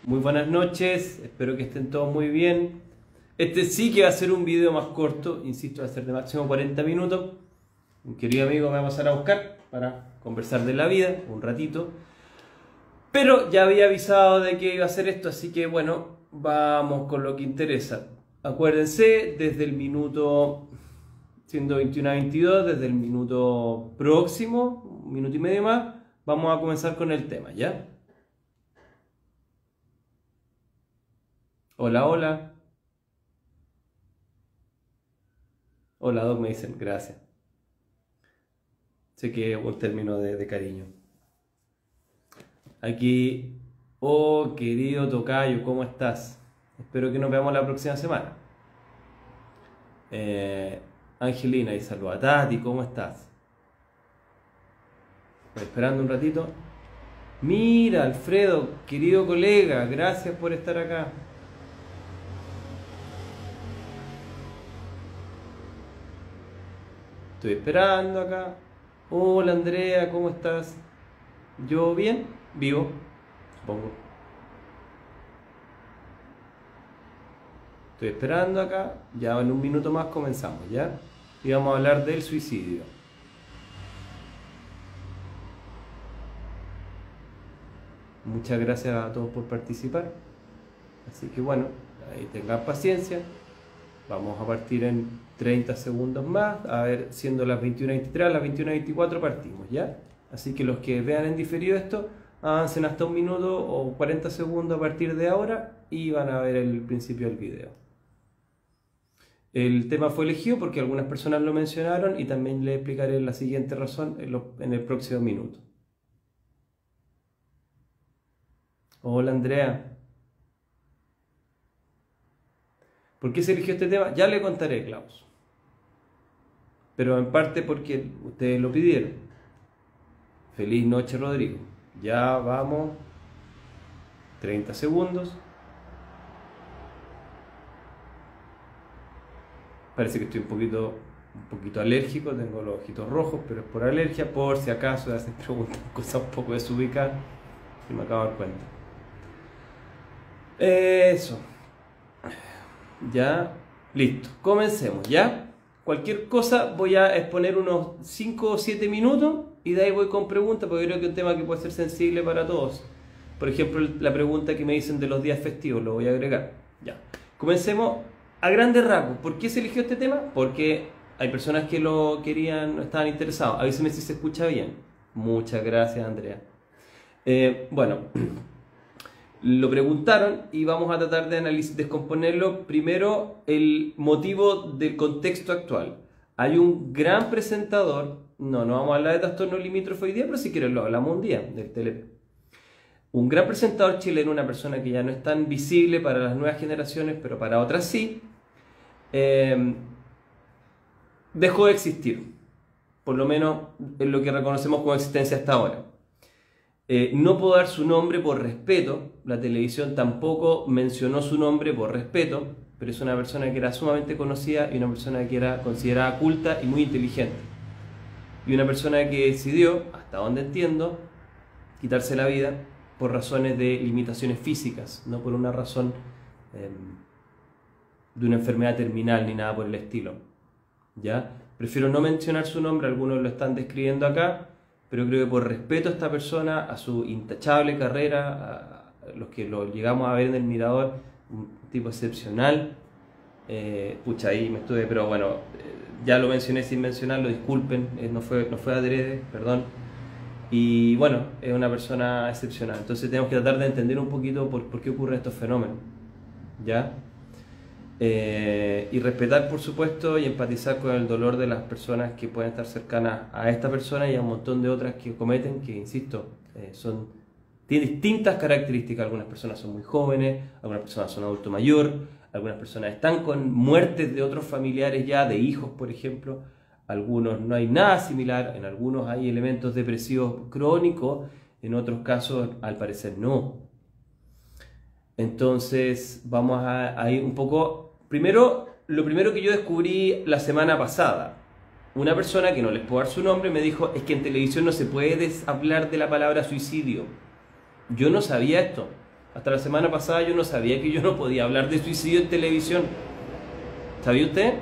Muy buenas noches, espero que estén todos muy bien. Este sí que va a ser un video más corto, insisto, va a ser de máximo 40 minutos. Un querido amigo me va a pasar a buscar para conversar de la vida un ratito. Pero ya había avisado de que iba a hacer esto, así que bueno, vamos con lo que interesa. Acuérdense, desde el minuto, siendo 21 a 22, desde el minuto próximo, un minuto y medio más, vamos a comenzar con el tema, ¿ya? Hola, hola. Hola, Doc, me dicen, gracias. Sé que es un término de cariño. Aquí, oh querido tocayo, ¿cómo estás? Espero que nos veamos la próxima semana. Angelina y saluda a Tati, ¿cómo estás? Estoy esperando un ratito. Mira, Alfredo, querido colega, gracias por estar acá. Estoy esperando acá. Hola Andrea, ¿cómo estás? ¿Yo bien? Vivo, supongo. Estoy esperando acá. Ya en un minuto más comenzamos, ¿ya? Y vamos a hablar del suicidio. Muchas gracias a todos por participar. Así que bueno, ahí tengan paciencia. Vamos a partir en 30 segundos más. A ver, siendo las 21:23, las 21:24 partimos, ¿ya? Así que los que vean en diferido esto, avancen hasta un minuto o 40 segundos a partir de ahora y van a ver el principio del video. El tema fue elegido porque algunas personas lo mencionaron y también les explicaré la siguiente razón en el próximo minuto. Hola Andrea. ¿Por qué se eligió este tema? Ya le contaré, Klaus. Pero en parte porque ustedes lo pidieron. Feliz noche, Rodrigo. Ya vamos. 30 segundos. Parece que estoy un poquito alérgico. Tengo los ojitos rojos, pero es por alergia. Por si acaso hacen preguntas, cosas un poco desubicadas. Y me acabo de dar cuenta. Eso. Ya, listo, comencemos, ¿ya? Cualquier cosa voy a exponer unos 5 o 7 minutos y de ahí voy con preguntas porque creo que es un tema que puede ser sensible para todos. Por ejemplo, la pregunta que me dicen de los días festivos, lo voy a agregar. Ya, comencemos a grandes rasgos. ¿Por qué se eligió este tema? Porque hay personas que lo querían, estaban interesados. Avíseme si se escucha bien. Muchas gracias, Andrea. Bueno... Lo preguntaron y vamos a tratar de descomponerlo. Primero, el motivo del contexto actual. Hay un gran presentador, no vamos a hablar de trastorno limítrofe hoy día, pero si quieren lo hablamos un día, del TLP. Un gran presentador chileno, una persona que ya no es tan visible para las nuevas generaciones, pero para otras sí, dejó de existir, por lo menos en lo que reconocemos como existencia hasta ahora. No puedo dar su nombre por respeto, la televisión tampoco mencionó su nombre por respeto, pero es una persona que era sumamente conocida y una persona que era considerada culta y muy inteligente. Y una persona que decidió, hasta donde entiendo, quitarse la vida por razones de limitaciones físicas, no por una razón de una enfermedad terminal ni nada por el estilo. ¿Ya? Prefiero no mencionar su nombre, algunos lo están describiendo acá, pero creo que por respeto a esta persona, a su intachable carrera, a los que lo llegamos a ver en el Mirador, un tipo excepcional, pucha, ahí me estuve, pero bueno, ya lo mencioné sin mencionarlo, disculpen, no fue adrede, perdón, y bueno, es una persona excepcional, entonces tenemos que tratar de entender un poquito por qué ocurren estos fenómenos, ¿ya? Y respetar, por supuesto, y empatizar con el dolor de las personas que pueden estar cercanas a esta persona y a un montón de otras que cometen, que insisto, tienen distintas características. Algunas personas son muy jóvenes, algunas personas son adulto mayor, algunas personas están con muertes de otros familiares ya, de hijos, por ejemplo. Algunos no hay nada similar, en algunos hay elementos depresivos crónicos, en otros casos al parecer no. Entonces vamos a ir un poco. Lo primero que yo descubrí la semana pasada, una persona que no les puedo dar su nombre me dijo, es que en televisión no se puede hablar de la palabra suicidio. Yo no sabía esto. Hasta la semana pasada yo no sabía que yo no podía hablar de suicidio en televisión. ¿Sabía usted?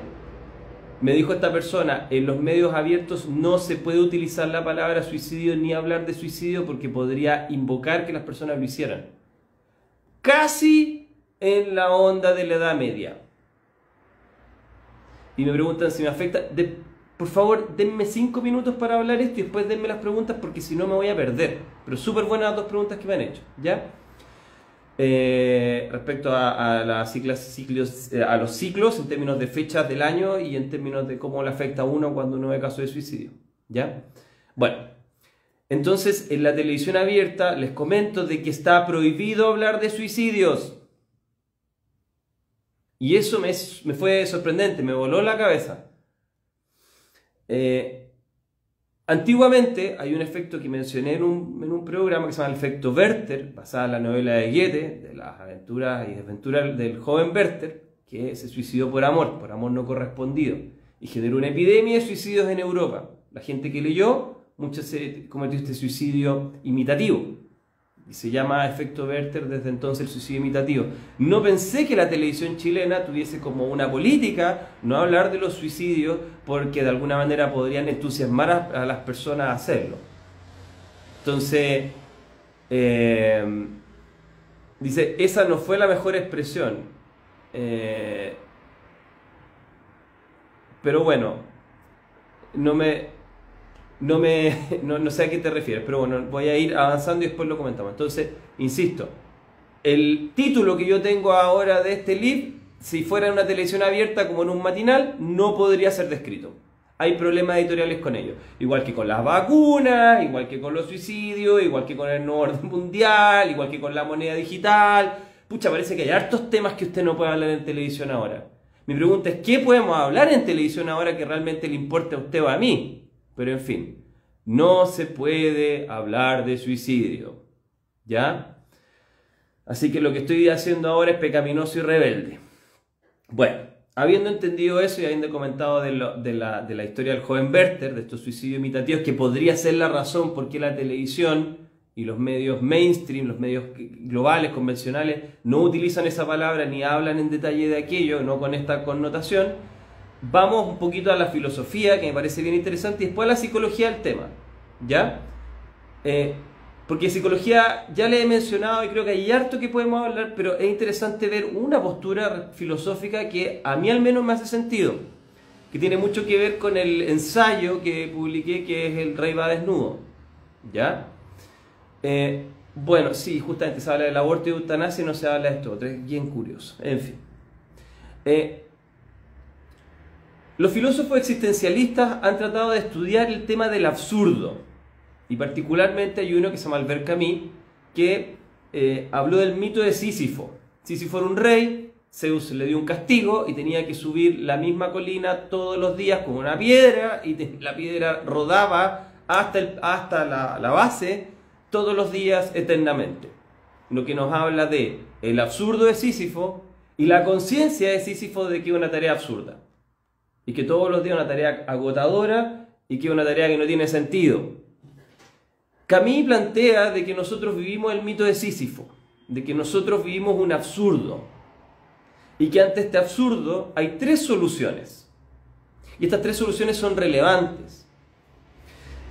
Me dijo esta persona, en los medios abiertos no se puede utilizar la palabra suicidio ni hablar de suicidio porque podría invocar que las personas lo hicieran. Casi en la onda de la Edad Media. Y me preguntan si me afecta. Por favor, denme 5 minutos para hablar esto y después denme las preguntas porque si no me voy a perder. Pero súper buenas las 2 preguntas que me han hecho, ¿ya? Respecto a los ciclos en términos de fechas del año y en términos de cómo le afecta a uno cuando uno ve caso de suicidio, ¿ya? Bueno, entonces en la televisión abierta les comento de que está prohibido hablar de suicidios. Y eso me fue sorprendente, me voló la cabeza. Antiguamente hay un efecto que mencioné en un programa que se llama el efecto Werther, basado en la novela de Goethe, de las aventuras y desventuras del joven Werther, que se suicidó por amor no correspondido, y generó una epidemia de suicidios en Europa. La gente que leyó, muchos se cometió este suicidio imitativo, y se llama efecto Werther desde entonces el suicidio imitativo. No pensé que la televisión chilena tuviese como una política no hablar de los suicidios porque de alguna manera podrían entusiasmar a las personas a hacerlo. Entonces, dice, esa no fue la mejor expresión. Pero bueno, no sé a qué te refieres, pero bueno, voy a ir avanzando y después lo comentamos. Entonces, insisto, el título que yo tengo ahora de este live, si fuera en una televisión abierta como en un matinal, no podría ser descrito. Hay problemas editoriales con ello. Igual que con las vacunas, igual que con los suicidios, igual que con el nuevo orden mundial, igual que con la moneda digital. Pucha, parece que hay hartos temas que usted no puede hablar en televisión ahora. Mi pregunta es, ¿qué podemos hablar en televisión ahora que realmente le importe a usted o a mí? Pero en fin, no se puede hablar de suicidio, ¿ya? Así que lo que estoy haciendo ahora es pecaminoso y rebelde. Bueno, habiendo entendido eso y habiendo comentado de la historia del joven Werther, de estos suicidios imitativos, que podría ser la razón por qué la televisión y los medios mainstream, los medios globales, convencionales, no utilizan esa palabra ni hablan en detalle de aquello, no con esta connotación. Vamos un poquito a la filosofía, que me parece bien interesante, y después a la psicología del tema, ¿ya? Porque psicología ya le he mencionado y creo que hay harto que podemos hablar, pero es interesante ver una postura filosófica que a mí al menos me hace sentido, que tiene mucho que ver con el ensayo que publiqué, que es El rey va desnudo, ¿ya? Bueno, sí, justamente se habla del aborto y eutanasia y no se habla de esto otro, es bien curioso, en fin. Los filósofos existencialistas han tratado de estudiar el tema del absurdo, y particularmente hay uno que se llama Albert Camus, que habló del mito de Sísifo. Sísifo era un rey, Zeus le dio un castigo y tenía que subir la misma colina todos los días con una piedra, y la piedra rodaba hasta la base todos los días eternamente. Lo que nos habla de el absurdo de Sísifo y la conciencia de Sísifo de que es una tarea absurda. Y que todos los días es una tarea agotadora y que es una tarea que no tiene sentido. Camus plantea de que nosotros vivimos el mito de Sísifo, de que nosotros vivimos un absurdo y que ante este absurdo hay 3 soluciones. Y estas 3 soluciones son relevantes.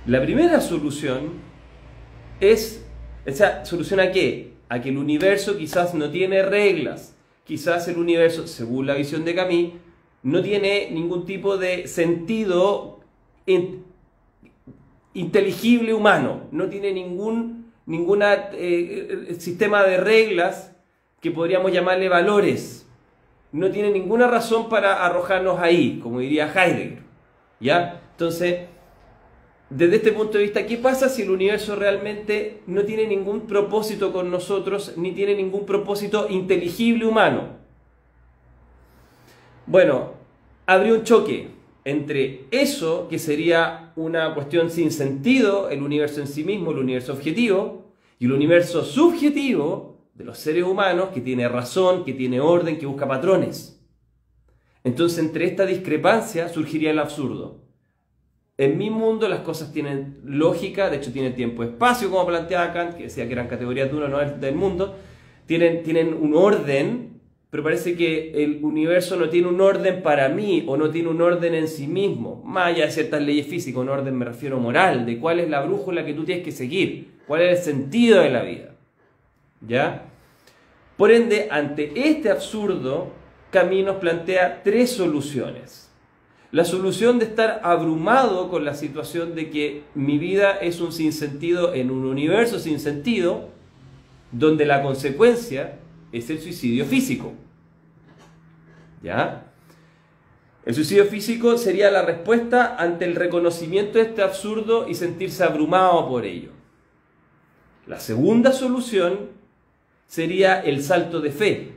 La primera solución es, ¿solución a qué? A que el universo quizás no tiene reglas. Quizás el universo, según la visión de Camus, no tiene ningún tipo de sentido inteligible humano, no tiene ningún sistema de reglas que podríamos llamarle valores, no tiene ninguna razón para arrojarnos ahí, como diría Heidegger, ¿ya? Entonces, desde este punto de vista, ¿qué pasa si el universo realmente no tiene ningún propósito con nosotros, ni tiene ningún propósito inteligible humano? Bueno, habría un choque entre eso, que sería una cuestión sin sentido, el universo en sí mismo, el universo objetivo, y el universo subjetivo de los seres humanos, que tiene razón, que tiene orden, que busca patrones. Entonces, entre esta discrepancia surgiría el absurdo. En mi mundo las cosas tienen lógica, de hecho tienen tiempo-espacio, como planteaba Kant, que decía que eran categorías de uno, no del mundo. tienen un orden, pero parece que el universo no tiene un orden para mí o no tiene un orden en sí mismo. Más allá de ciertas leyes físicas, un orden me refiero moral, de cuál es la brújula que tú tienes que seguir, cuál es el sentido de la vida. ¿Ya? Por ende, ante este absurdo, Camus nos plantea tres soluciones. La solución de estar abrumado con la situación de que mi vida es un sinsentido en un universo sin sentido, donde la consecuencia es el suicidio físico. ¿Ya? El suicidio físico sería la respuesta ante el reconocimiento de este absurdo y sentirse abrumado por ello. La segunda solución sería el salto de fe.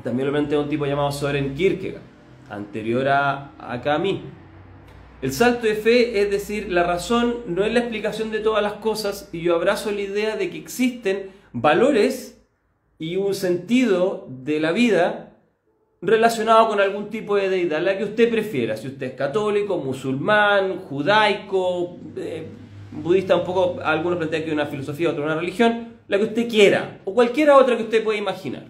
También lo plantea un tipo llamado Søren Kierkegaard, anterior a Camus. El salto de fe es decir, la razón no es la explicación de todas las cosas y yo abrazo la idea de que existen valores y un sentido de la vida relacionado con algún tipo de deidad, la que usted prefiera, si usted es católico, musulmán, judaico, budista, un poco, algunos plantean que es una filosofía, otros una religión, la que usted quiera, o cualquiera otra que usted pueda imaginar.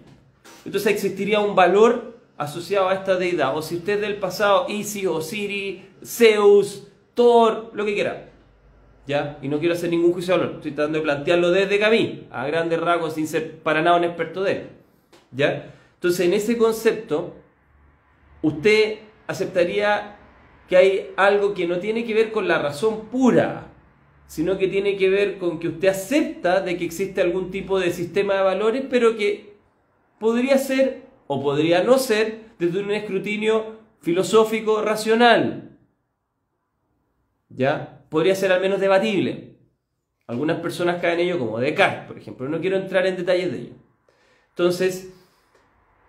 Entonces existiría un valor asociado a esta deidad, o si usted es del pasado, Isis, Osiris, Zeus, Thor, lo que quiera. ¿Ya? Y no quiero hacer ningún juicio de valor, estoy tratando de plantearlo desde Camus, a grandes rasgos, sin ser para nada un experto de él. ¿Ya? Entonces, en ese concepto, usted aceptaría que hay algo que no tiene que ver con la razón pura, sino que tiene que ver con que usted acepta de que existe algún tipo de sistema de valores, pero que podría ser o podría no ser desde un escrutinio filosófico racional. ¿Ya? Podría ser al menos debatible. Algunas personas caen en ello, como Descartes, por ejemplo. No quiero entrar en detalles de ello. Entonces,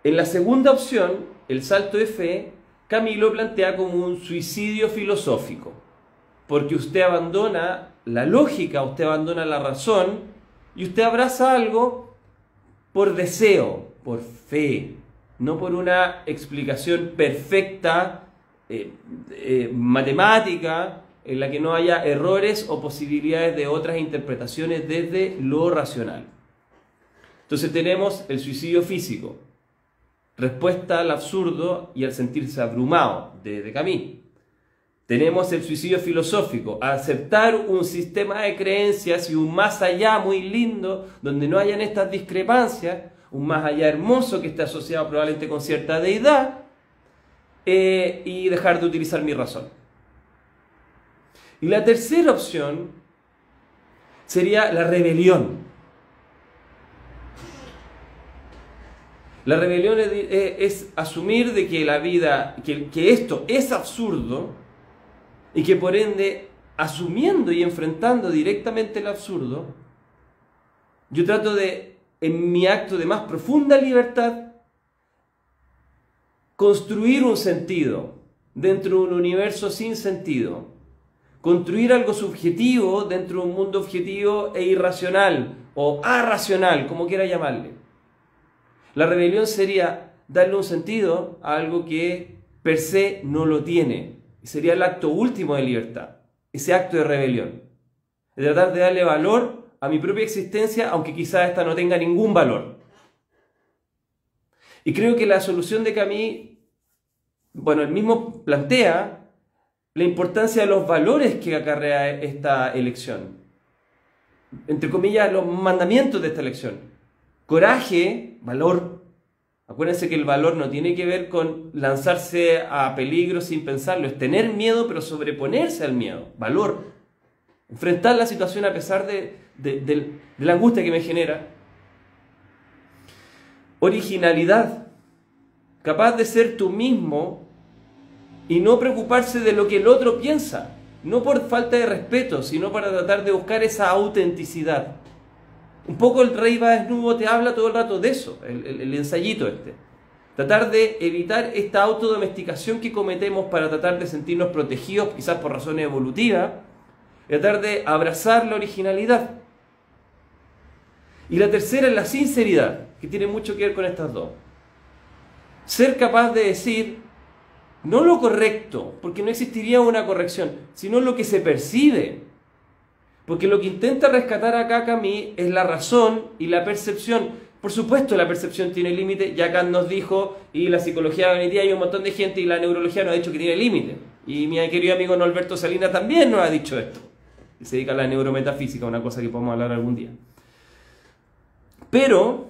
en la segunda opción, el salto de fe, Camus lo plantea como un suicidio filosófico. Porque usted abandona la lógica, usted abandona la razón y usted abraza algo por deseo, por fe, no por una explicación perfecta, matemática, en la que no haya errores o posibilidades de otras interpretaciones desde lo racional. Entonces tenemos el suicidio físico, respuesta al absurdo y al sentirse abrumado, de Camus. Tenemos el suicidio filosófico, aceptar un sistema de creencias y un más allá muy lindo, donde no hayan estas discrepancias, un más allá hermoso que esté asociado probablemente con cierta deidad, y dejar de utilizar mi razón. Y la tercera opción sería la rebelión. La rebelión es asumir de que la vida, que esto es absurdo y que por ende, asumiendo y enfrentando directamente el absurdo, yo trato de, en mi acto de más profunda libertad, construir un sentido dentro de un universo sin sentido. Construir algo subjetivo dentro de un mundo objetivo e irracional o arracional, como quiera llamarle. La rebelión sería darle un sentido a algo que per se no lo tiene. Y sería el acto último de libertad, ese acto de rebelión. De tratar de darle valor a mi propia existencia, aunque quizás esta no tenga ningún valor. Y creo que la solución de Camus, bueno, él mismo plantea la importancia de los valores que acarrea esta elección. Entre comillas, los mandamientos de esta elección. Coraje, valor. Acuérdense que el valor no tiene que ver con lanzarse a peligro sin pensarlo. Es tener miedo, pero sobreponerse al miedo. Valor. Enfrentar la situación a pesar de la angustia que me genera. Originalidad. Capaz de ser tú mismo y no preocuparse de lo que el otro piensa, no por falta de respeto, sino para tratar de buscar esa autenticidad. Un poco el Rey va desnudo te habla todo el rato de eso, el ensayito este. Tratar de evitar esta autodomesticación que cometemos para tratar de sentirnos protegidos, quizás por razones evolutivas, y tratar de abrazar la originalidad. Y la tercera es la sinceridad, que tiene mucho que ver con estas dos. Ser capaz de decir, no lo correcto, porque no existiría una corrección, sino lo que se percibe. Porque lo que intenta rescatar acá Camus es la razón y la percepción, Por supuesto la percepción tiene límite, ya Kant nos dijo, y la psicología cognitiva hay un montón de gente, y la neurología nos ha dicho que tiene límite. Y mi querido amigo Norberto Salinas también nos ha dicho esto. Y se dedica a la neurometafísica, una cosa que podemos hablar algún día. Pero,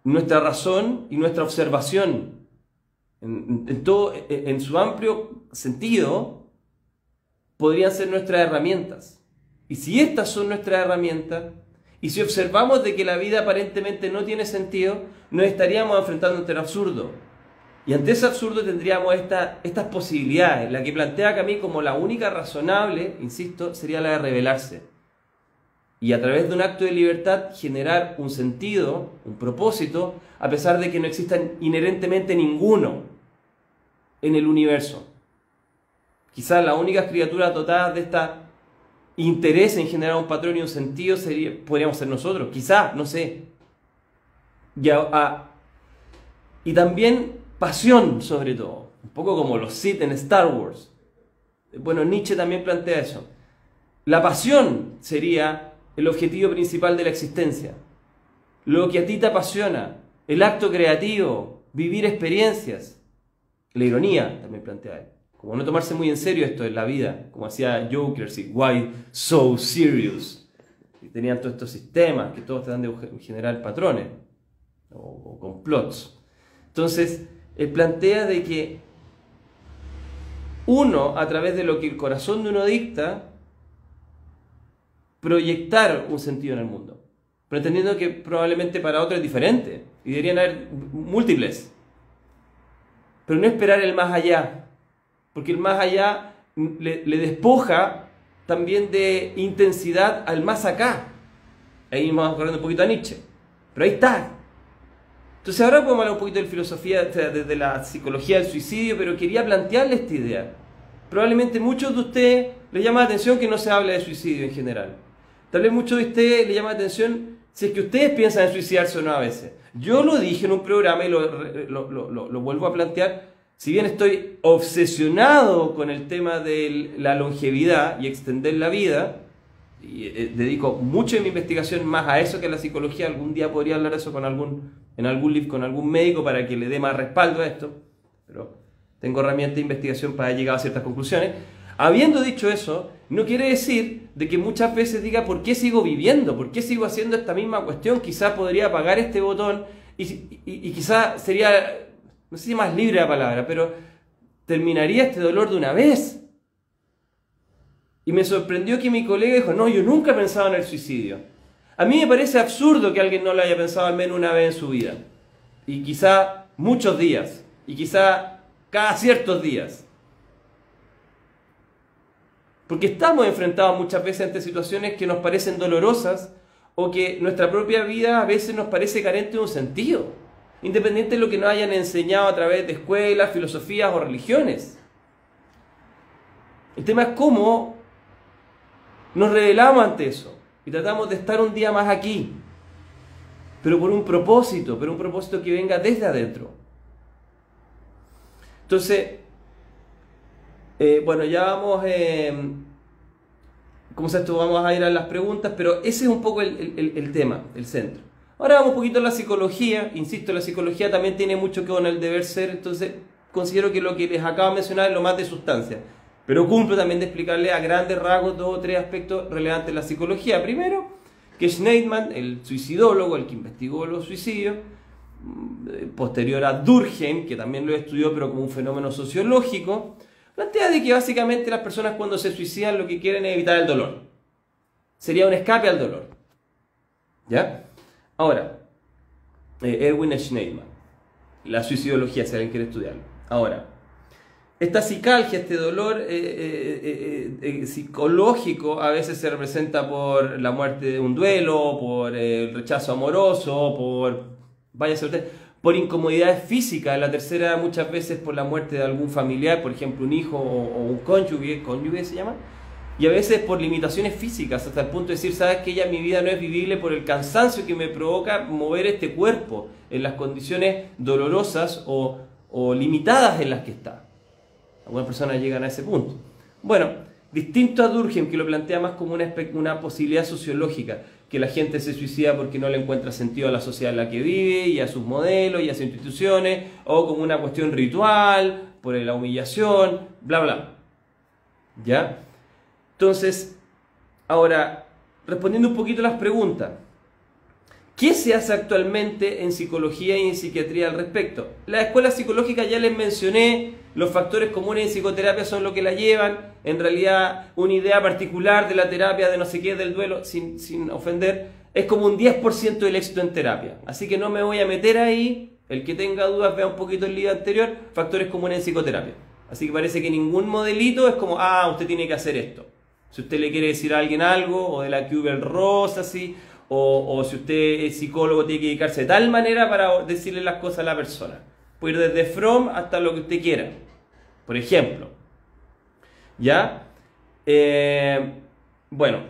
nuestra razón y nuestra observación, en su amplio sentido, podrían ser nuestras herramientas. Y si estas son nuestras herramientas, y si observamos de que la vida aparentemente no tiene sentido, nos estaríamos enfrentando ante el absurdo. Y ante ese absurdo tendríamos estas posibilidades. La que plantea Camus como la única razonable, insisto, sería la de rebelarse. Y a través de un acto de libertad generar un sentido, un propósito, a pesar de que no exista inherentemente ninguno en el universo. Quizás las únicas criaturas dotadas de este interés en generar un patrón y un sentido podríamos ser nosotros. Quizás, no sé. Y también pasión, sobre todo. Un poco como los Sith en Star Wars. Bueno, Nietzsche también plantea eso. La pasión sería el objetivo principal de la existencia. Lo que a ti te apasiona, el acto creativo, vivir experiencias. La ironía también plantea él. Como no tomarse muy en serio esto en la vida, como hacía Joker, ¿sí? Why so serious? Y tenían todos estos sistemas que todos tratan de generar patrones o complots. Entonces, él plantea de que uno, a través de lo que el corazón de uno dicta, proyectar un sentido en el mundo, pero entendiendo que probablemente para otro es diferente y deberían haber múltiples, pero no esperar el más allá, porque el más allá le despoja también de intensidad al más acá. Ahí vamos corriendo un poquito a Nietzsche, pero ahí está. Entonces ahora podemos hablar un poquito de filosofía desde la psicología del suicidio, pero quería plantearle esta idea. Probablemente muchos de ustedes les llama la atención que no se hable de suicidio en general. Tal vez muchos de ustedes les llama la atención si es que ustedes piensan en suicidarse o no a veces. Yo lo dije en un programa y lo vuelvo a plantear. Si bien estoy obsesionado con el tema de la longevidad y extender la vida, y dedico mucho de mi investigación más a eso que a la psicología, algún día podría hablar de eso en algún libro, con algún médico para que le dé más respaldo a esto, pero tengo herramientas de investigación para llegar a ciertas conclusiones. Habiendo dicho eso, no quiere decir de que muchas veces diga ¿por qué sigo viviendo? ¿Por qué sigo haciendo esta misma cuestión? Quizás podría apagar este botón y quizás sería, no sé si más libre la palabra, pero terminaría este dolor de una vez. Y me sorprendió que mi colega dijo, no, yo nunca he pensado en el suicidio. A mí me parece absurdo que alguien no lo haya pensado al menos una vez en su vida. Y quizá muchos días. Y quizá cada ciertos días. Porque estamos enfrentados muchas veces ante situaciones que nos parecen dolorosas o que nuestra propia vida a veces nos parece carente de un sentido, independiente de lo que nos hayan enseñado a través de escuelas, filosofías o religiones. El tema es cómo nos rebelamos ante eso y tratamos de estar un día más aquí, pero por un propósito que venga desde adentro. Entonces, bueno, ya vamos, ¿cómo se esto? Vamos a ir a las preguntas, pero ese es un poco el tema, el centro. Ahora vamos un poquito a la psicología. Insisto, la psicología también tiene mucho que ver con el deber ser, entonces considero que lo que les acabo de mencionar es lo más de sustancia. Pero cumplo también de explicarles a grandes rasgos 2 o 3 aspectos relevantes de la psicología. Primero, que Schneidman, el suicidólogo, el que investigó los suicidios, posterior a Durkheim, que también lo estudió pero como un fenómeno sociológico, plantea de que básicamente las personas cuando se suicidan lo que quieren es evitar el dolor. Sería un escape al dolor. ¿Ya? Ahora, Erwin Schneidman, la suicidología, si alguien quiere estudiarlo. Ahora, esta psicalgia, este dolor psicológico a veces se representa por la muerte de un duelo, por el rechazo amoroso, por incomodidades físicas. La tercera muchas veces por la muerte de algún familiar, por ejemplo un hijo o un cónyuge se llama, y a veces por limitaciones físicas, hasta el punto de decir, sabes que ya mi vida no es vivible por el cansancio que me provoca mover este cuerpo en las condiciones dolorosas o limitadas en las que está. Algunas personas llegan a ese punto. Bueno, Distinto a Durkheim, que lo plantea más como una posibilidad sociológica, que la gente se suicida porque no le encuentra sentido a la sociedad en la que vive, y a sus modelos, y a sus instituciones, o como una cuestión ritual, por la humillación, bla, bla. ¿Ya? Entonces, ahora, respondiendo un poquito a las preguntas. ¿Qué se hace actualmente en psicología y en psiquiatría al respecto? La escuela psicológica ya les mencioné, los factores comunes en psicoterapia son lo que la llevan. En realidad, una idea particular de la terapia de no sé qué, del duelo, sin ofender, es como un 10% del éxito en terapia. Así que no me voy a meter ahí. El que tenga dudas, vea un poquito el libro anterior, factores comunes en psicoterapia. Así que parece que ningún modelito es como, usted tiene que hacer esto. Si usted le quiere decir a alguien algo, o de la Kübler-Ross, así, o si usted es psicólogo, tiene que dedicarse de tal manera para decirle las cosas a la persona. Puede ir desde Fromm hasta lo que usted quiera. Por ejemplo. ¿Ya? Bueno,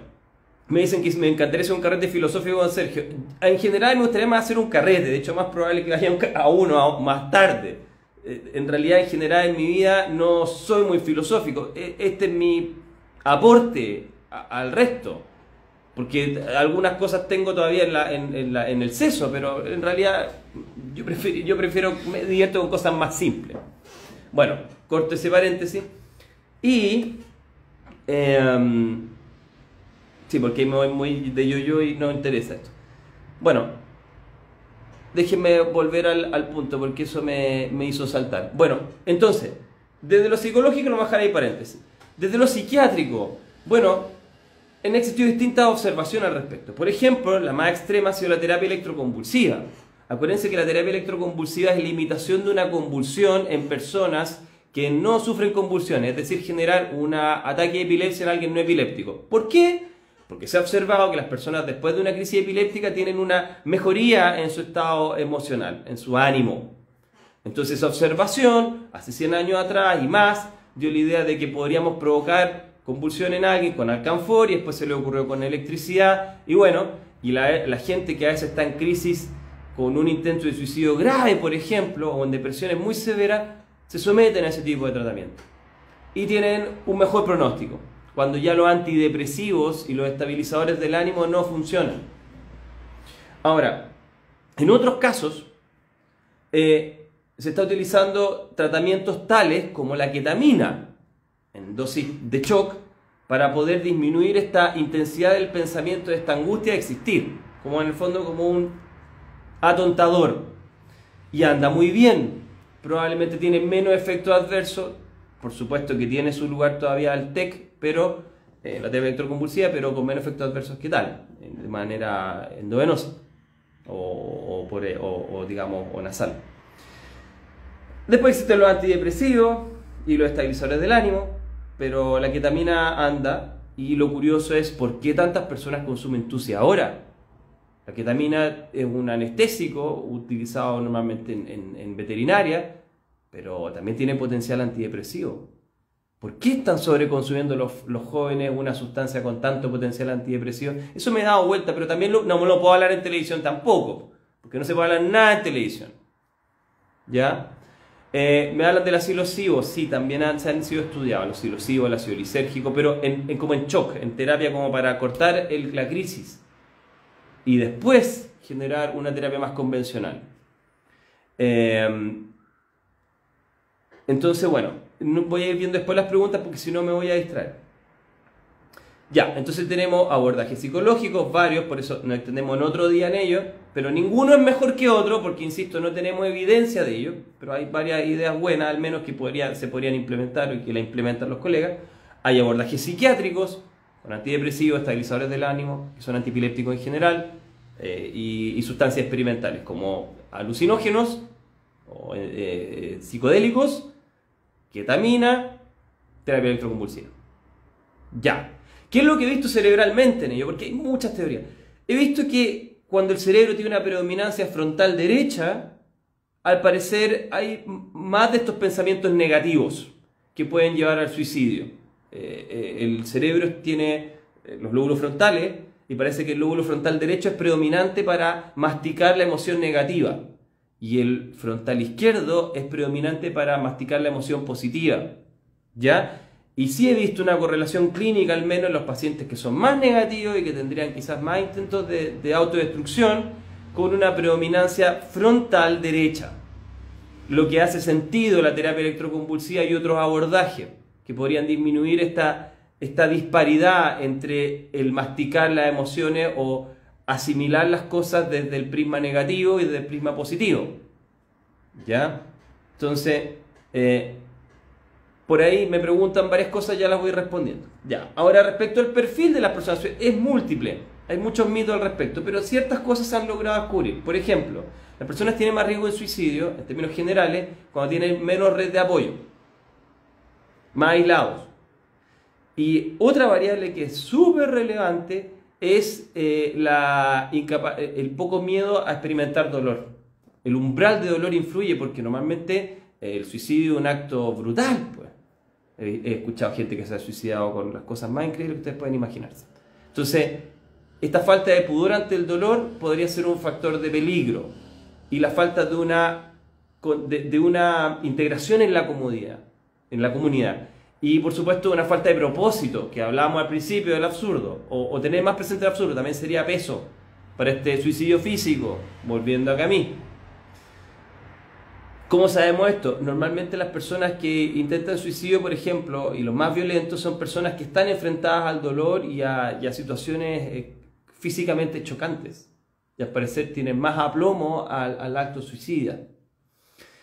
me dicen que me encantaría hacer un carrete filosófico con Sergio. En general me gustaría más hacer un carrete. De hecho, más probable que vaya a uno más tarde. En realidad, en general, en mi vida no soy muy filosófico. Este es mi aporte al resto. Porque algunas cosas tengo todavía en el seso, pero en realidad yo prefiero me divierto con cosas más simples. Bueno, corto ese paréntesis. Y sí, porque me voy muy de yo y no me interesa esto. Bueno, déjenme volver al punto, porque eso me hizo saltar. Bueno, entonces, desde lo psicológico no bajaré paréntesis. Desde lo psiquiátrico, bueno, han existido distintas observaciones al respecto. Por ejemplo, la más extrema ha sido la terapia electroconvulsiva. Acuérdense que la terapia electroconvulsiva es la imitación de una convulsión en personas que no sufren convulsiones, es decir, generar un ataque de epilepsia en alguien no epiléptico. ¿Por qué? Porque se ha observado que las personas después de una crisis epiléptica tienen una mejoría en su estado emocional, en su ánimo. Entonces esa observación, hace 100 años atrás y más, dio la idea de que podríamos provocar convulsión en alguien con alcanfor, y después se le ocurrió con electricidad, y bueno, y la gente que a veces está en crisis con un intento de suicidio grave, por ejemplo, o en depresiones muy severas, se someten a ese tipo de tratamiento y tienen un mejor pronóstico, cuando ya los antidepresivos y los estabilizadores del ánimo no funcionan. Ahora, en otros casos, se está utilizando tratamientos tales como la ketamina, en dosis de shock, para poder disminuir esta intensidad del pensamiento, esta angustia de existir, como en el fondo como un atontador. Y anda muy bien, probablemente tiene menos efectos adversos, por supuesto que tiene su lugar todavía el TEC, pero la terapia electroconvulsiva, pero con menos efectos adversos que tal, de manera endovenosa o nasal. Después existen los antidepresivos y los estabilizadores del ánimo, pero la ketamina anda, y lo curioso es por qué tantas personas consumen TUSI ahora. La ketamina es un anestésico utilizado normalmente en veterinaria, pero también tiene potencial antidepresivo. ¿Por qué están sobreconsumiendo los jóvenes una sustancia con tanto potencial antidepresivo? Eso me he dado vuelta, pero también no me lo puedo hablar en televisión tampoco, porque no se puede hablar nada en televisión. ¿Ya? Me hablan del ácido psilocibo, sí, también se han sido estudiados los psilocibos, el ácido lisérgico, pero como en shock, en terapia como para cortar la crisis y después generar una terapia más convencional. Entonces, bueno, voy a ir viendo después las preguntas porque si no me voy a distraer. Ya, entonces tenemos abordajes psicológicos, varios, por eso nos extendemos en otro día en ellos, pero ninguno es mejor que otro porque, insisto, no tenemos evidencia de ello, pero hay varias ideas buenas, al menos, que se podrían implementar y que la implementan los colegas. Hay abordajes psiquiátricos, con antidepresivos, estabilizadores del ánimo, que son antipilépticos en general, y sustancias experimentales como alucinógenos, o psicodélicos, ketamina, terapia electroconvulsiva. Ya. ¿Qué es lo que he visto cerebralmente en ello? Porque hay muchas teorías. He visto que cuando el cerebro tiene una predominancia frontal derecha, al parecer hay más de estos pensamientos negativos que pueden llevar al suicidio. El cerebro tiene los lóbulos frontales y parece que el lóbulo frontal derecho es predominante para masticar la emoción negativa y el frontal izquierdo es predominante para masticar la emoción positiva. ¿Ya? Y sí he visto una correlación clínica, al menos en los pacientes que son más negativos y que tendrían quizás más intentos de autodestrucción, con una predominancia frontal derecha. Lo que hace sentido la terapia electroconvulsiva y otros abordajes que podrían disminuir esta disparidad entre el masticar las emociones o asimilar las cosas desde el prisma negativo y desde el prisma positivo. ¿Ya? Entonces, por ahí me preguntan varias cosas, ya las voy respondiendo. Ya. Ahora, respecto al perfil de las personas, es múltiple. Hay muchos mitos al respecto, pero ciertas cosas se han logrado descubrir. Por ejemplo, las personas tienen más riesgo de suicidio, en términos generales, cuando tienen menos red de apoyo, más aislados. Y otra variable que es súper relevante es el poco miedo a experimentar dolor. El umbral de dolor influye porque normalmente el suicidio es un acto brutal, pues. He escuchado gente que se ha suicidado con las cosas más increíbles que ustedes pueden imaginarse. Entonces, esta falta de pudor ante el dolor podría ser un factor de peligro. Y la falta de una integración en la comunidad. Y por supuesto una falta de propósito, que hablábamos al principio del absurdo. O tener más presente el absurdo también sería peso para este suicidio físico, volviendo acá a mí. ¿Cómo sabemos esto? Normalmente las personas que intentan suicidio, por ejemplo, y los más violentos, son personas que están enfrentadas al dolor y a situaciones físicamente chocantes. Y al parecer tienen más aplomo al acto suicida.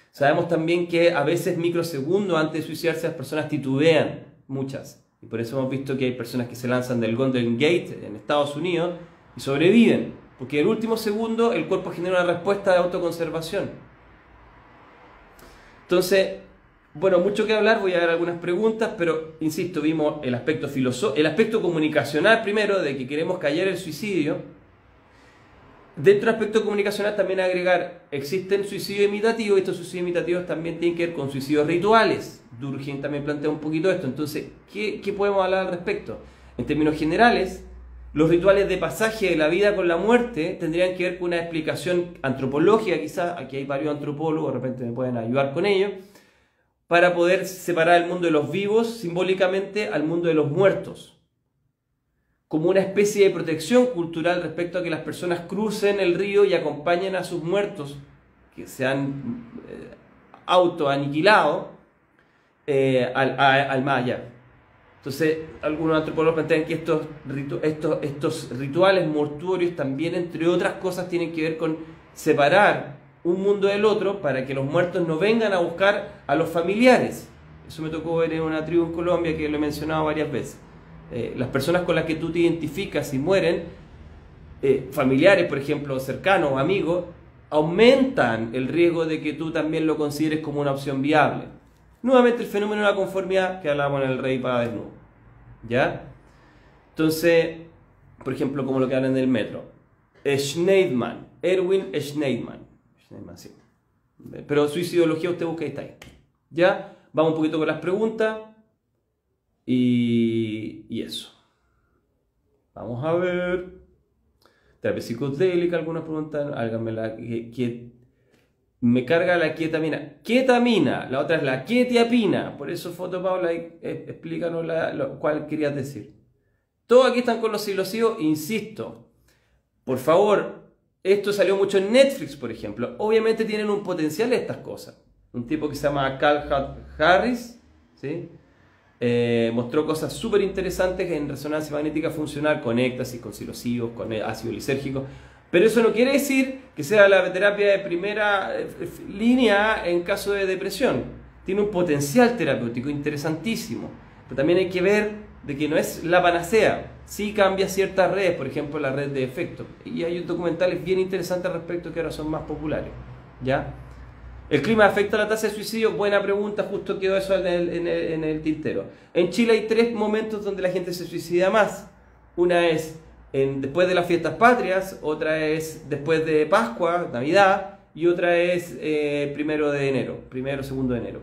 Sabemos también que a veces microsegundos antes de suicidarse las personas titubean, muchas. Y por eso hemos visto que hay personas que se lanzan del Golden Gate en Estados Unidos y sobreviven. Porque en el último segundo el cuerpo genera una respuesta de autoconservación. Entonces, bueno, mucho que hablar, voy a dar algunas preguntas, pero insisto, vimos el aspecto el aspecto comunicacional primero, de que queremos callar el suicidio. Dentro del aspecto comunicacional también agregar, existen suicidios imitativos, y estos suicidios imitativos también tienen que ver con suicidios rituales. Durkheim también plantea un poquito esto. Entonces, ¿qué podemos hablar al respecto? En términos generales, los rituales de pasaje de la vida con la muerte tendrían que ver con una explicación antropológica, quizás, aquí hay varios antropólogos, de repente me pueden ayudar con ello, para poder separar el mundo de los vivos simbólicamente al mundo de los muertos, como una especie de protección cultural respecto a que las personas crucen el río y acompañen a sus muertos, que se han autoaniquilado, al más allá. Entonces, algunos antropólogos plantean que estos rituales mortuorios también, entre otras cosas, tienen que ver con separar un mundo del otro para que los muertos no vengan a buscar a los familiares. Eso me tocó ver en una tribu en Colombia que lo he mencionado varias veces. Las personas con las que tú te identificas y mueren, familiares, por ejemplo, cercanos o amigos, aumentan el riesgo de que tú también lo consideres como una opción viable. Nuevamente el fenómeno de la conformidad que hablábamos en el Rey para Desnudo. ¿Ya? Entonces, por ejemplo, como lo que hablan del metro. Schneidman, Erwin Schneidman, sí. Pero suicidología usted busca y está ahí. ¿Ya? Vamos un poquito con las preguntas. Y eso. Vamos a ver. Terapia psicodélica, algunas preguntas. Háganmela. Me carga la ketamina. Ketamina, la otra es la ketiapina. Por eso, Foto Paula, explícanos cuál querías decir. Todos aquí están con los psilocibos, insisto. Por favor, esto salió mucho en Netflix, por ejemplo. Obviamente tienen un potencial estas cosas. Un tipo que se llama Carl Harris, ¿sí? Mostró cosas súper interesantes en resonancia magnética funcional con éxtasis, con psilocibos, con ácido lisérgico. Pero eso no quiere decir que sea la terapia de primera línea en caso de depresión. Tiene un potencial terapéutico interesantísimo. Pero también hay que ver de que no es la panacea. Sí cambia ciertas redes, por ejemplo la red de efectos. Y hay documentales bien interesantes al respecto que ahora son más populares. ¿Ya? ¿El clima afecta la tasa de suicidio? Buena pregunta, justo quedó eso en el tintero. En Chile hay 3 momentos donde la gente se suicida más. Una es después de las fiestas patrias, otra es después de Pascua, Navidad, y otra es 1 de enero, 2 de enero.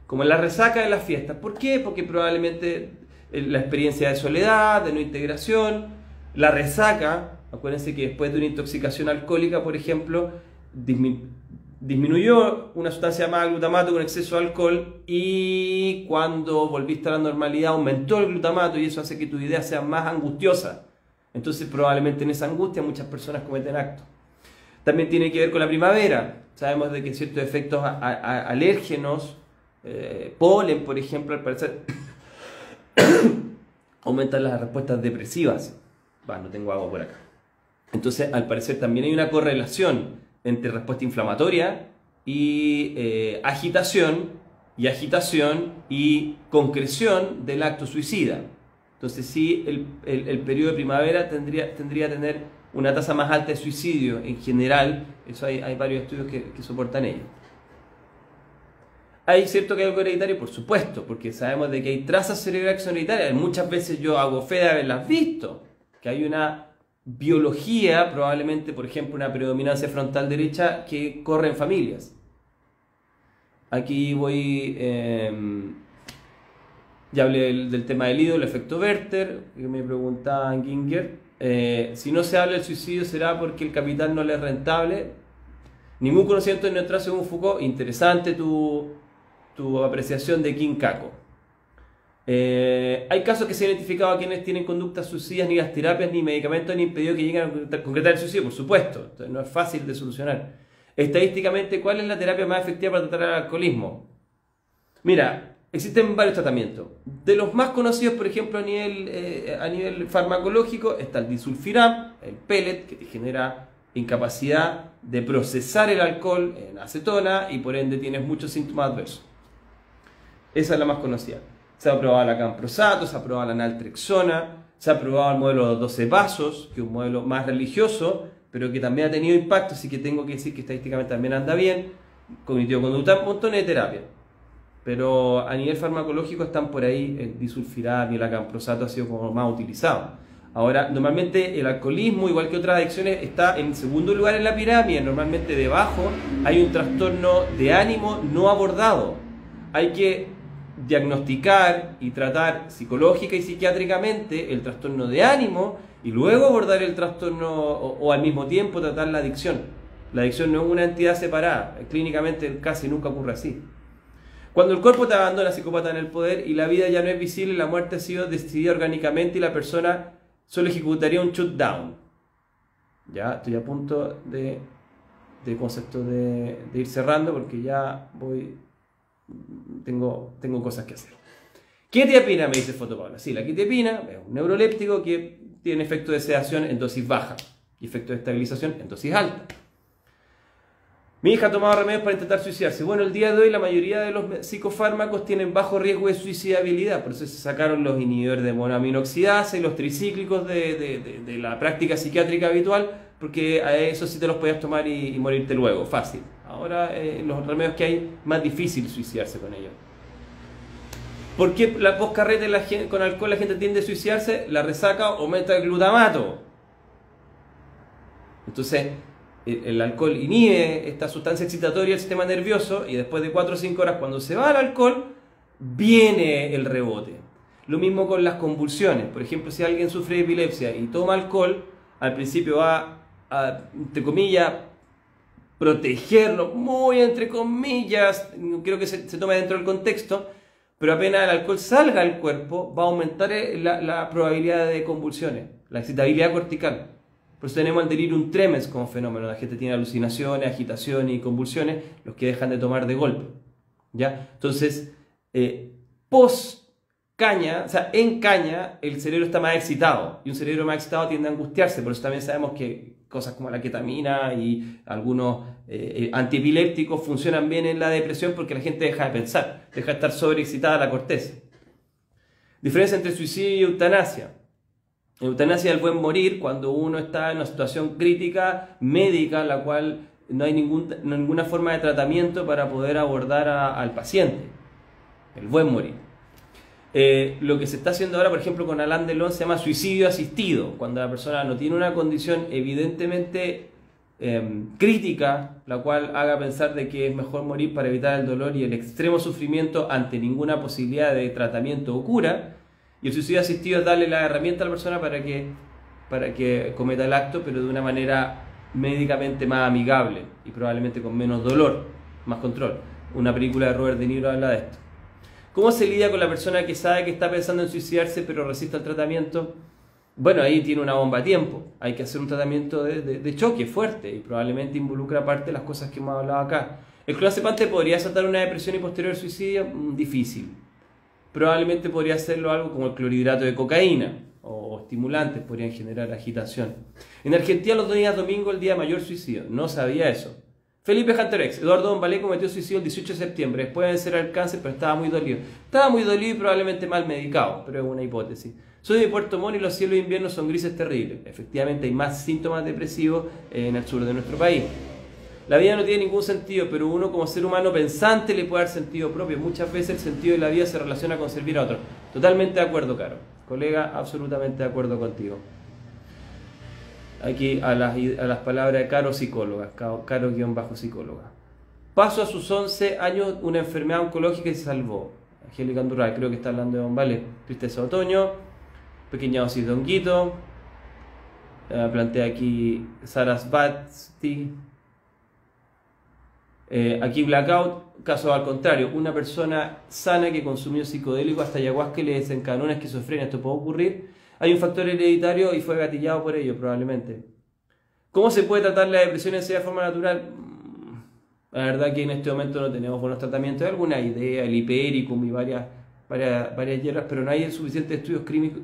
Como en la resaca de las fiestas. ¿Por qué? Porque probablemente la experiencia de soledad, de no integración, la resaca, acuérdense que después de una intoxicación alcohólica, por ejemplo, disminuyó una sustancia llamada glutamato con exceso de alcohol y cuando volviste a la normalidad aumentó el glutamato y eso hace que tu idea sea más angustiosa. Entonces probablemente en esa angustia muchas personas cometen actos. También tiene que ver con la primavera. Sabemos de que ciertos efectos alérgenos, polen por ejemplo, al parecer aumentan las respuestas depresivas. No tengo agua por acá. Entonces al parecer también hay una correlación entre respuesta inflamatoria y agitación y concreción del acto suicida. Entonces sí, el periodo de primavera tendría a tener una tasa más alta de suicidio en general. Eso hay varios estudios que soportan ello. ¿Hay cierto que hay algo hereditario? Por supuesto, porque sabemos de que hay trazas cerebrales que son hereditarias. Muchas veces yo hago fe de haberlas visto, que hay una biología, probablemente, por ejemplo, una predominancia frontal derecha que corre en familias. Aquí voy, ya hablé del tema del ídolo, el efecto Werther, que me preguntaba Ginger. Si no se habla del suicidio, ¿será porque el capital no le es rentable? Ningún conocimiento de neutral según Foucault. Interesante tu apreciación de Kim Kako. Hay casos que se han identificado a quienes tienen conductas suicidas, ni las terapias ni medicamentos han impedido que lleguen a concretar el suicidio, por supuesto. Entonces, no es fácil de solucionar. Estadísticamente, ¿cuál es la terapia más efectiva para tratar el alcoholismo? Mira, existen varios tratamientos. De los más conocidos, por ejemplo, a nivel farmacológico, está el disulfiram, el pellet, que te genera incapacidad de procesar el alcohol en acetona y por ende tienes muchos síntomas adversos. Esa es la más conocida. Se ha probado la camprosato, se ha probado la naltrexona, se ha probado el modelo de 12 pasos, que es un modelo más religioso, pero que también ha tenido impacto, así que tengo que decir que estadísticamente también anda bien. Cognitivo-conductual, un montón de terapia. Pero a nivel farmacológico están por ahí el disulfiram y el camprosato ha sido como más utilizado. Ahora, normalmente el alcoholismo, igual que otras adicciones, está en segundo lugar en la pirámide. Normalmente debajo hay un trastorno de ánimo no abordado. Hay que diagnosticar y tratar psicológica y psiquiátricamente el trastorno de ánimo y luego abordar el trastorno o al mismo tiempo tratar la adicción. La adicción no es una entidad separada, clínicamente casi nunca ocurre así. Cuando el cuerpo te abandona, psicópata en el poder, y la vida ya no es visible, la muerte ha sido decidida orgánicamente y la persona solo ejecutaría un shutdown. Ya estoy a punto de concepto de ir cerrando porque ya tengo cosas que hacer. Quetiapina, me dice Fotopaula. Sí, la quetiapina es un neuroléptico que tiene efecto de sedación en dosis baja y efecto de estabilización en dosis alta. Mi hija tomaba remedios para intentar suicidarse. Bueno, el día de hoy la mayoría de los psicofármacos tienen bajo riesgo de suicidabilidad, por eso se sacaron los inhibidores de monoaminoxidasa y los tricíclicos de la práctica psiquiátrica habitual, porque a eso sí te los podías tomar y morirte luego, fácil. Ahora los remedios que hay, más difícil suicidarse con ellos. ¿Por qué la poscarreta con alcohol la gente tiende a suicidarse? La resaca aumenta el glutamato. Entonces el alcohol inhibe esta sustancia excitatoria del sistema nervioso y después de 4 o 5 horas cuando se va el alcohol viene el rebote. Lo mismo con las convulsiones. Por ejemplo, si alguien sufre de epilepsia y toma alcohol, al principio va a, entre comillas, protegerlo, muy entre comillas, creo que se toma dentro del contexto, pero apenas el alcohol salga al cuerpo va a aumentar la probabilidad de convulsiones, la excitabilidad cortical. Por eso tenemos el delirium tremens como fenómeno. La gente tiene alucinaciones, agitaciones y convulsiones, los que dejan de tomar de golpe. ¿Ya? Entonces, post caña, o sea, en caña, el cerebro está más excitado. Y un cerebro más excitado tiende a angustiarse. Por eso también sabemos que cosas como la ketamina y algunos antiepilépticos funcionan bien en la depresión porque la gente deja de pensar, deja de estar sobreexcitada la corteza. Diferencia entre suicidio y eutanasia. Eutanasia es el buen morir cuando uno está en una situación crítica médica en la cual no hay ninguna forma de tratamiento para poder abordar al paciente. El buen morir. Lo que se está haciendo ahora, por ejemplo, con Alain Delon se llama suicidio asistido, cuando la persona no tiene una condición evidentemente crítica, la cual haga pensar de que es mejor morir para evitar el dolor y el extremo sufrimiento ante ninguna posibilidad de tratamiento o cura. Y el suicidio asistido es darle la herramienta a la persona para que cometa el acto, pero de una manera médicamente más amigable y probablemente con menos dolor, más control. Una película de Robert De Niro habla de esto. ¿Cómo se lidia con la persona que sabe que está pensando en suicidarse pero resiste al tratamiento? Bueno, ahí tiene una bomba a tiempo. Hay que hacer un tratamiento de choque fuerte y probablemente involucra parte de las cosas que hemos hablado acá. ¿El clonazepam podría desatar una depresión y posterior suicidio? Difícil. Probablemente podría hacerlo algo como el clorhidrato de cocaína o estimulantes podrían generar agitación. En Argentina los días domingos el día de mayor suicidio. No sabía eso. Felipe Hunterex, Eduardo Dombalé cometió suicidio el 18 de septiembre después de vencer al cáncer, pero estaba muy dolido. Estaba muy dolido y probablemente mal medicado, pero es una hipótesis. Soy de Puerto Montt y los cielos de invierno son grises terribles. Efectivamente hay más síntomas depresivos en el sur de nuestro país. La vida no tiene ningún sentido, pero uno como ser humano pensante le puede dar sentido propio. Muchas veces el sentido de la vida se relaciona con servir a otros. Totalmente de acuerdo, Caro. Colega, absolutamente de acuerdo contigo. Aquí a las palabras de Caro, psicóloga. Caro-psicóloga. Paso a sus 11 años una enfermedad oncológica y se salvó. Angélica Andurral, creo que está hablando de Dombalé. Tristeza de otoño. Pequeña dosis de honguito. Plantea aquí Sarasvati. Aquí blackout, caso al contrario, una persona sana que consumió psicodélico hasta ayahuasca y le desencadenó una esquizofrenia. ¿Esto puede ocurrir? Hay un factor hereditario y fue gatillado por ello, probablemente. ¿Cómo se puede tratar la depresión en de forma natural? La verdad que en este momento no tenemos buenos tratamientos. Hay alguna idea, el hipericum y varias hierbas, pero no hay suficientes estudios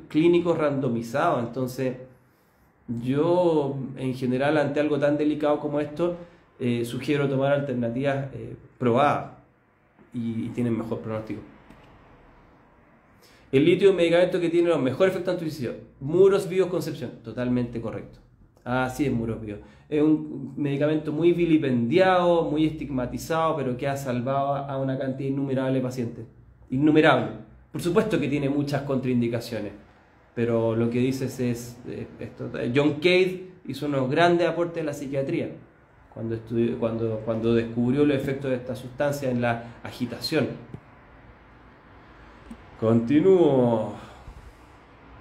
clínicos randomizados. Entonces, yo en general ante algo tan delicado como esto, sugiero tomar alternativas probadas y tienen mejor pronóstico. El litio es un medicamento que tiene los mejores efectos antisuicidios. Muros Bios Concepción, totalmente correcto. Sí es Muros Bios. Es un medicamento muy vilipendiado, muy estigmatizado, pero que ha salvado a una cantidad innumerable de pacientes. Innumerable. Por supuesto que tiene muchas contraindicaciones, pero lo que dices es esto. John Cade hizo unos grandes aportes a la psiquiatría cuando descubrió los efectos de esta sustancia en la agitación. Continúo.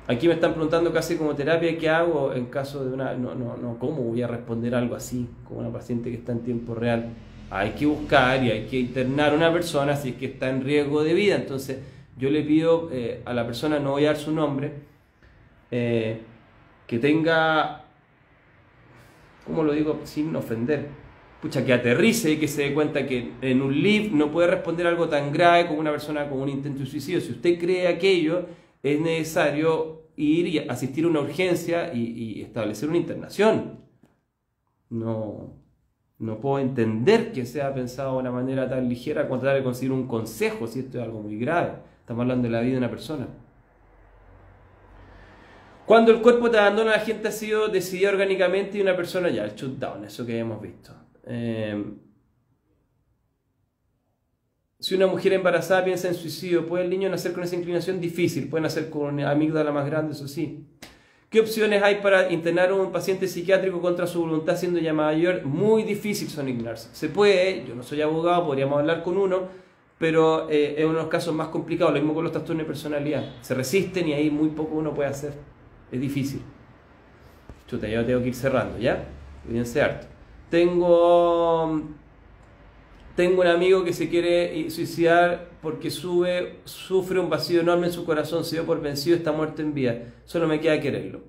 Aquí me están preguntando casi como terapia, ¿qué hago en caso de una... No, ¿cómo voy a responder algo así con una paciente que está en tiempo real? Hay que buscar y hay que internar a una persona si es que está en riesgo de vida. Entonces yo le pido a la persona, no voy a dar su nombre, que tenga, ¿cómo lo digo sin ofender? Que aterrice y que se dé cuenta que en un live no puede responder algo tan grave como una persona con un intento de suicidio. Si usted cree aquello, es necesario ir y asistir a una urgencia y establecer una internación. No puedo entender que sea pensado de una manera tan ligera como tratar de conseguir un consejo si esto es algo muy grave. Estamos hablando de la vida de una persona. Cuando el cuerpo te abandona, la gente ha sido decidida orgánicamente y una persona ya, el shutdown, eso que hemos visto. Si una mujer embarazada piensa en suicidio, ¿puede el niño nacer con esa inclinación? Difícil, puede nacer con una amígdala más grande, eso sí. ¿Qué opciones hay para internar a un paciente psiquiátrico contra su voluntad siendo ya mayor? Muy difícil son ignorarse. Se puede, yo no soy abogado, podríamos hablar con uno, pero es uno de los casos más complicados, lo mismo con los trastornos de personalidad. Se resisten y ahí muy poco uno puede hacer. Es difícil. Chuta, yo tengo que ir cerrando, ¿ya? Cuídense harto. Tengo un amigo que se quiere suicidar porque sufre un vacío enorme en su corazón, se dio por vencido, está muerto en vida. Solo me queda quererlo.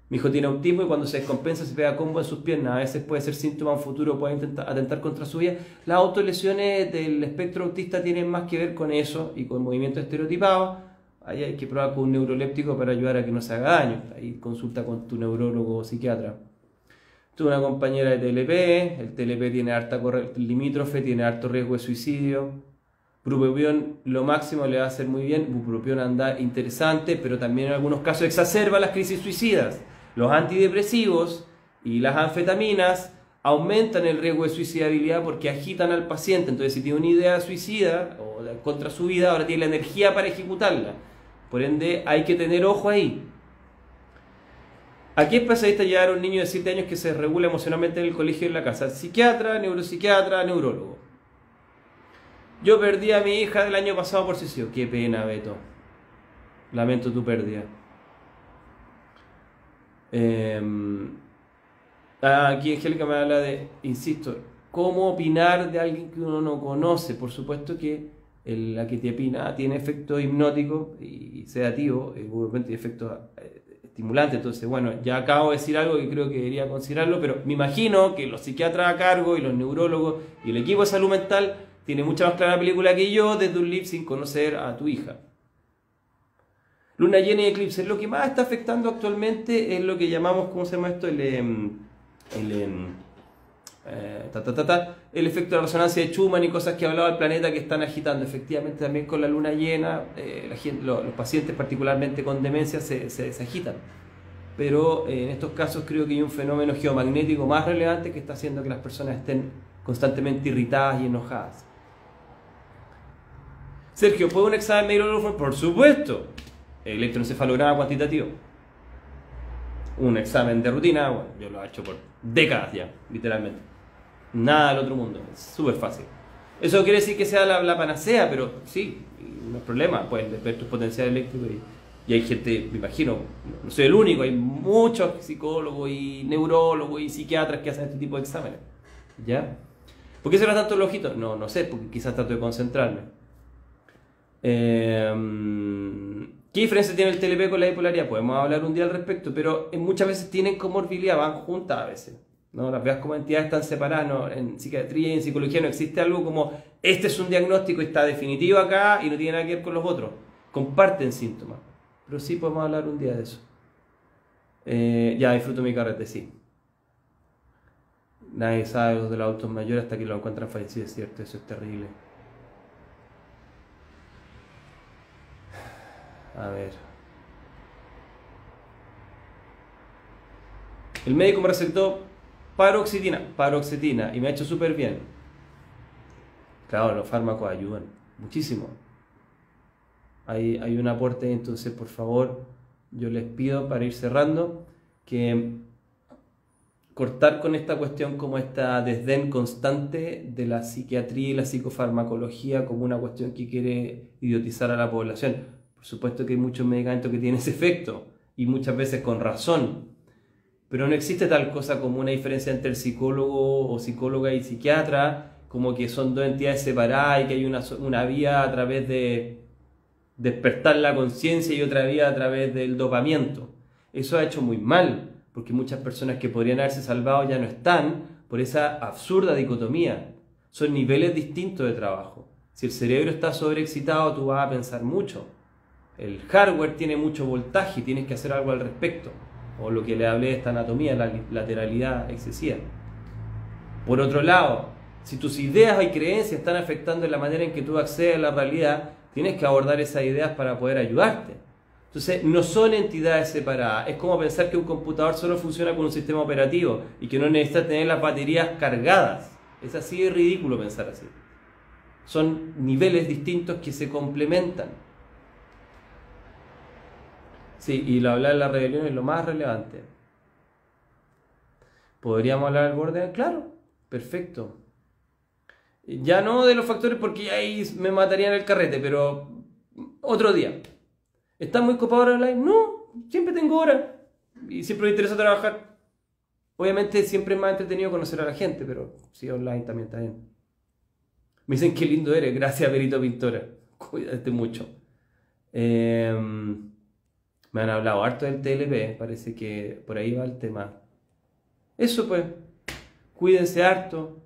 Mi hijo tiene autismo y cuando se descompensa se pega combo en sus piernas. A veces puede ser síntoma, en futuro puede atentar contra su vida. Las autolesiones del espectro autista tienen más que ver con eso y con movimientos estereotipados. Ahí hay que probar con un neuroléptico para ayudar a que no se haga daño. Ahí consulta con tu neurólogo o psiquiatra. Tuve una compañera de TLP, el TLP tiene harta corriente limítrofe, tiene harto riesgo de suicidio. Bupropión lo máximo le va a hacer muy bien, bupropión anda interesante, pero también en algunos casos exacerba las crisis suicidas. Los antidepresivos y las anfetaminas aumentan el riesgo de suicidabilidad porque agitan al paciente. Entonces si tiene una idea suicida o contra su vida, ahora tiene la energía para ejecutarla. Por ende hay que tener ojo ahí. ¿A qué especialista llevar a un niño de 7 años que se regula emocionalmente en el colegio y en la casa? Psiquiatra, neuropsiquiatra, neurólogo. Yo perdí a mi hija del año pasado por suicidio. Qué pena, Beto. Lamento tu pérdida. Aquí Angélica me habla de, insisto, cómo opinar de alguien que uno no conoce. Por supuesto que la quetiapina tiene efecto hipnótico y sedativo, y efectos estimulantes. Entonces, bueno, ya acabo de decir algo que creo que debería considerarlo, pero me imagino que los psiquiatras a cargo y los neurólogos y el equipo de salud mental tienen mucha más clara la película que yo desde un live sin conocer a tu hija. Luna llena y eclipse. Lo que más está afectando actualmente es lo que llamamos, ¿cómo se llama esto? El efecto de resonancia de Schumann y cosas que hablaba el planeta que están agitando. Efectivamente, también con la luna llena, los pacientes, particularmente con demencia, se agitan. Pero en estos casos creo que hay un fenómeno geomagnético más relevante que está haciendo que las personas estén constantemente irritadas y enojadas. Sergio, ¿puede un examen médico? Por supuesto. Electroencefalograma cuantitativo. Un examen de rutina, bueno, yo lo he hecho por décadas ya, literalmente. Nada del otro mundo, es súper fácil. Eso quiere decir que sea la panacea, pero sí, no es problema, puedes ver tus potenciales eléctricos y hay gente, me imagino, no soy el único, hay muchos psicólogos y neurólogos y psiquiatras que hacen este tipo de exámenes. ¿Ya? ¿Por qué será tanto el ojito? No sé, porque quizás trato de concentrarme. ¿Qué diferencia tiene el TLP con la bipolaridad? Podemos hablar un día al respecto, pero muchas veces tienen comorbilidad, van juntas a veces. ¿No? Las veas como entidades están separadas, ¿no? En psiquiatría y en psicología no existe algo como este es un diagnóstico y está definitivo acá y no tiene nada que ver con los otros. Comparten síntomas, pero sí podemos hablar un día de eso. Ya disfruto mi carrete, sí. Nadie sabe los de los autos mayores hasta que lo encuentran fallecido, es cierto, eso es terrible. A ver. El médico me recetó paroxetina y me ha hecho súper bien. Claro, los fármacos ayudan muchísimo. Hay un aporte, entonces por favor, yo les pido para ir cerrando que cortar con esta cuestión como esta desdén constante de la psiquiatría y la psicofarmacología como una cuestión que quiere idiotizar a la población. Por supuesto que hay muchos medicamentos que tienen ese efecto y muchas veces con razón, pero no existe tal cosa como una diferencia entre el psicólogo o psicóloga y psiquiatra, como que son dos entidades separadas y que hay una vía a través de despertar la conciencia y otra vía a través del dopamiento. Eso ha hecho muy mal, porque muchas personas que podrían haberse salvado ya no están por esa absurda dicotomía. Son niveles distintos de trabajo. Si el cerebro está sobreexcitado, tú vas a pensar mucho. El hardware tiene mucho voltaje y tienes que hacer algo al respecto. O lo que le hablé de esta anatomía, la lateralidad excesiva. Por otro lado, si tus ideas y creencias están afectando la manera en que tú accedes a la realidad, tienes que abordar esas ideas para poder ayudarte. Entonces, no son entidades separadas. Es como pensar que un computador solo funciona con un sistema operativo y que no necesita tener las baterías cargadas. Es así de ridículo pensar así. Son niveles distintos que se complementan. Sí, y lo hablar de la rebelión es lo más relevante. ¿Podríamos hablar del borde? Claro, perfecto. Ya no de los factores porque ahí me matarían el carrete, pero otro día. ¿Estás muy copado ahora online? No, siempre tengo hora y siempre me interesa trabajar. Obviamente siempre es más entretenido conocer a la gente, pero sí, online también está bien. Me dicen qué lindo eres, gracias Perito Pintora. Cuídate mucho. Me han hablado harto del TLP, parece que por ahí va el tema. Eso pues, cuídense harto,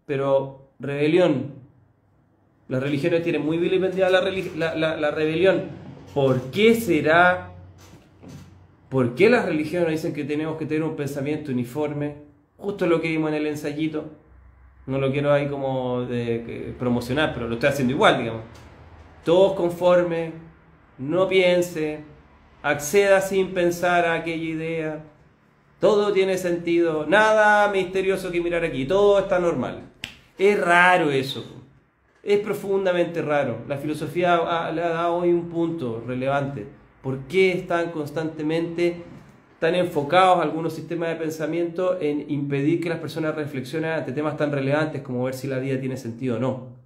pero rebelión. Las religiones tienen muy vilipendiada la rebelión. ¿Por qué será? ¿Por qué las religiones dicen que tenemos que tener un pensamiento uniforme? Justo lo que vimos en el ensayito. No lo quiero ahí como promocionar, pero lo estoy haciendo igual, digamos. Todos conformes, no piense, acceda sin pensar a aquella idea. Todo tiene sentido, nada misterioso que mirar aquí, todo está normal. Es raro eso, es profundamente raro. La filosofía le ha dado hoy un punto relevante. ¿Por qué están constantemente tan enfocados algunos sistemas de pensamiento en impedir que las personas reflexionen ante temas tan relevantes como ver si la vida tiene sentido o no?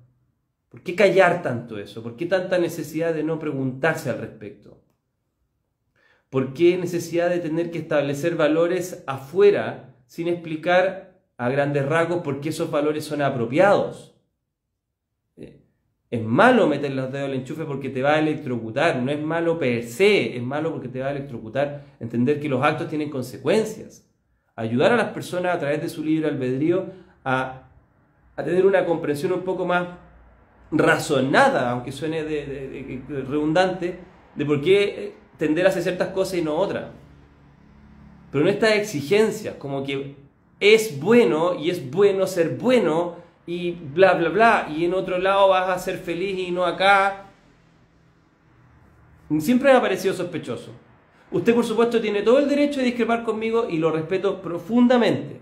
¿Por qué callar tanto eso? ¿Por qué tanta necesidad de no preguntarse al respecto? ¿Por qué necesidad de tener que establecer valores afuera sin explicar a grandes rasgos por qué esos valores son apropiados. Es malo meter los dedos al enchufe porque te va a electrocutar, no es malo per se, es malo porque te va a electrocutar. Entender que los actos tienen consecuencias. Ayudar a las personas a través de su libre albedrío a tener una comprensión un poco más razonada, aunque suene redundante, de por qué tender a hacer ciertas cosas y no otras. Pero no estas exigencias, como que es bueno y es bueno ser bueno y bla bla bla, y en otro lado vas a ser feliz y no acá. Siempre me ha parecido sospechoso. Usted, por supuesto, tiene todo el derecho de discrepar conmigo y lo respeto profundamente.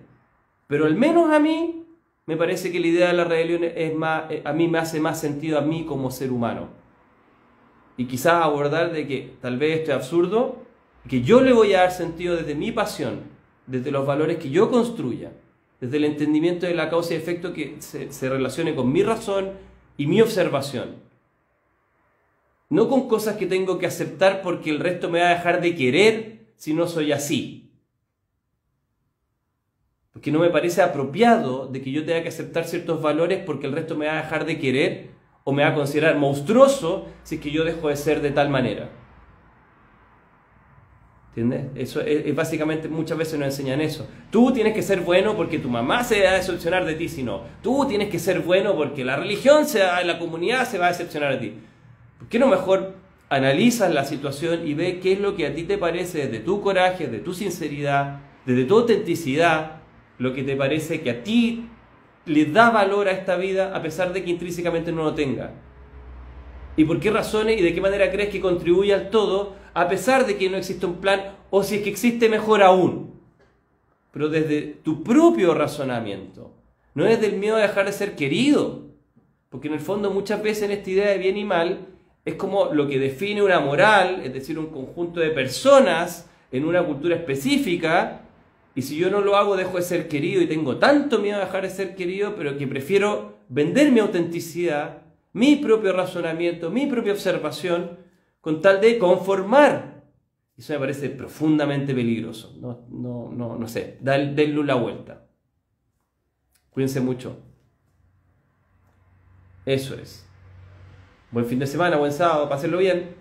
Pero al menos a mí me parece que la idea de la rebelión es más, a mí me hace más sentido a mí como ser humano. Y quizás abordar de que tal vez esto es absurdo, que yo le voy a dar sentido desde mi pasión, desde los valores que yo construya, desde el entendimiento de la causa y efecto que se relacione con mi razón y mi observación. No con cosas que tengo que aceptar porque el resto me va a dejar de querer si no soy así. Porque no me parece apropiado de que yo tenga que aceptar ciertos valores porque el resto me va a dejar de querer o me va a considerar monstruoso si es que yo dejo de ser de tal manera. ¿Entiendes? Eso es básicamente, muchas veces nos enseñan eso. Tú tienes que ser bueno porque tu mamá se va a decepcionar de ti, si no. Tú tienes que ser bueno porque la religión, la comunidad se va a decepcionar de ti. ¿Por qué no mejor analizas la situación y ves qué es lo que a ti te parece desde tu coraje, de tu sinceridad, desde tu autenticidad, lo que te parece que a ti le da valor a esta vida a pesar de que intrínsecamente no lo tenga? ¿Y por qué razones y de qué manera crees que contribuye al todo a pesar de que no existe un plan, o si es que existe, mejor aún? Pero desde tu propio razonamiento, no desde el miedo a dejar de ser querido. Porque en el fondo muchas veces en esta idea de bien y mal es como lo que define una moral, es decir, un conjunto de personas en una cultura específica, y si yo no lo hago dejo de ser querido y tengo tanto miedo a dejar de ser querido, pero que prefiero vender mi autenticidad, mi propio razonamiento, mi propia observación, con tal de conformar. Eso me parece profundamente peligroso. No sé, denle la vuelta. Cuídense mucho. Eso es. Buen fin de semana, buen sábado, pásenlo bien.